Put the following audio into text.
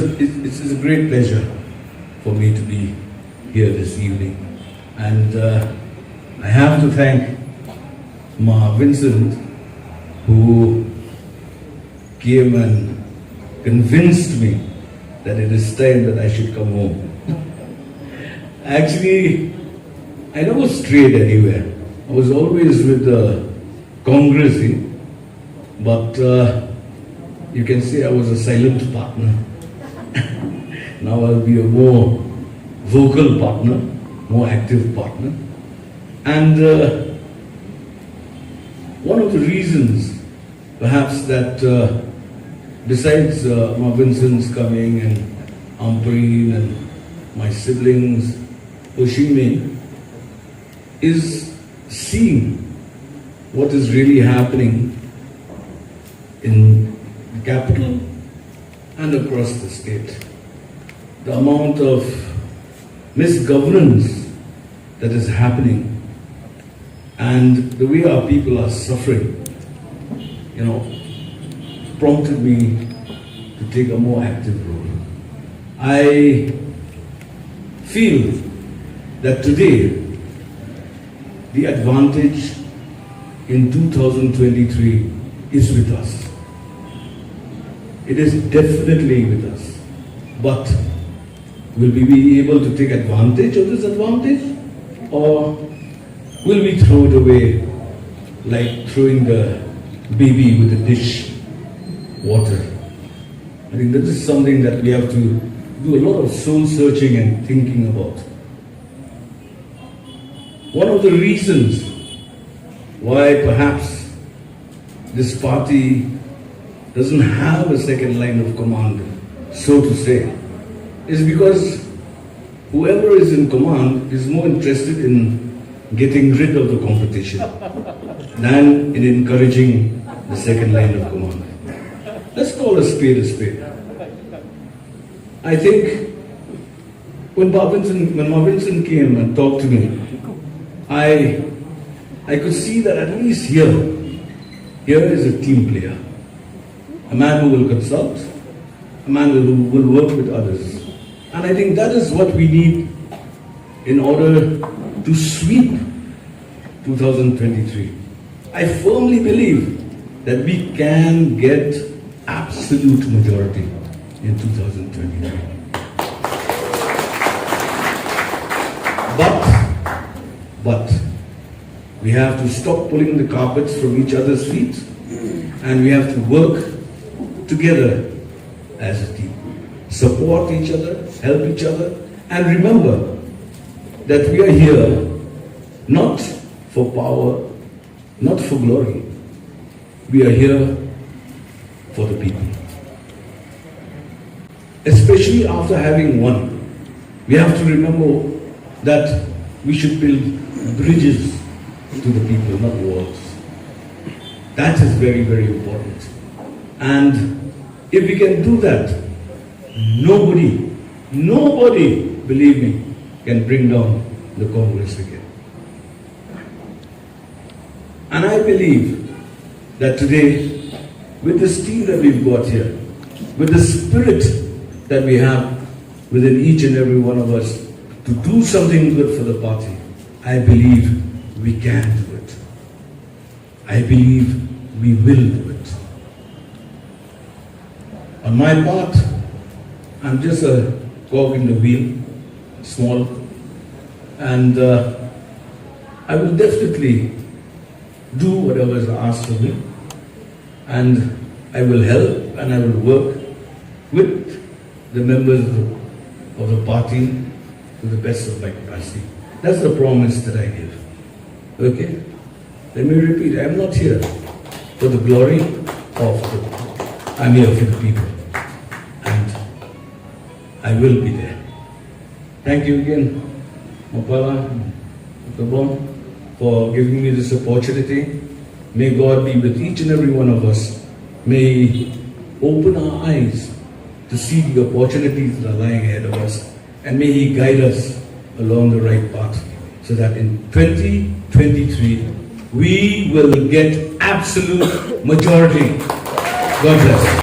It's a great pleasure for me to be here this evening, and I have to thank Ma Vincent, who came and convinced me that it is time that I should come home. Actually, I never strayed anywhere. I was always with the Congress, but you can say I was a silent partner. Now I'll be a more vocal partner, more active partner. And one of the reasons, perhaps, that besides Ma Vincent's coming and Ampreen and my siblings pushing me, is seeing what is really happening in the capital and across the state. The amount of misgovernance that is happening and the way our people are suffering, prompted me to take a more active role. I feel that today the advantage in 2023 is with us. It is definitely with us. But will we be able to take advantage of this advantage, or will we throw it away like throwing the baby with the dish water? I think this is something that we have to do a lot of soul searching and thinking about. One of the reasons why perhaps this party doesn't have a second line of command, so to say, is because whoever is in command is more interested in getting rid of the competition than in encouraging the second line of command. Let's call a spade a spade. I think when Ma Vincent came and talked to me, I could see that at least here is a team player. A man who will consult, a man who will work with others. And I think that is what we need in order to sweep 2023. I firmly believe that we can get absolute majority in 2023. But we have to stop pulling the carpets from each other's feet, and we have to work together as a team. Support each other, help each other, and remember that we are here not for power, not for glory. We are here for the people. Especially after having won, we have to remember that we should build bridges to the people, not walls. That is very, very important. And if we can do that, nobody, believe me, can bring down the Congress again. And I believe that today, with this team that we've got here, with the spirit that we have within each and every one of us to do something good for the party, I believe we can do it. I believe we will do it. On my part, I'm just a cog in the wheel, small, and I will definitely do whatever is asked of me, and I will help and I will work with the members of the party to the best of my capacity. That's the promise that I give. Okay? Let me repeat, I'm not here for the glory of the people. I'm here for the people. And I will be there. Thank you again, Mapala, Dr. Blom, for giving me this opportunity. May God be with each and every one of us. May He open our eyes to see the opportunities that are lying ahead of us. And may He guide us along the right path, so that in 2023 we will get absolute majority. God bless.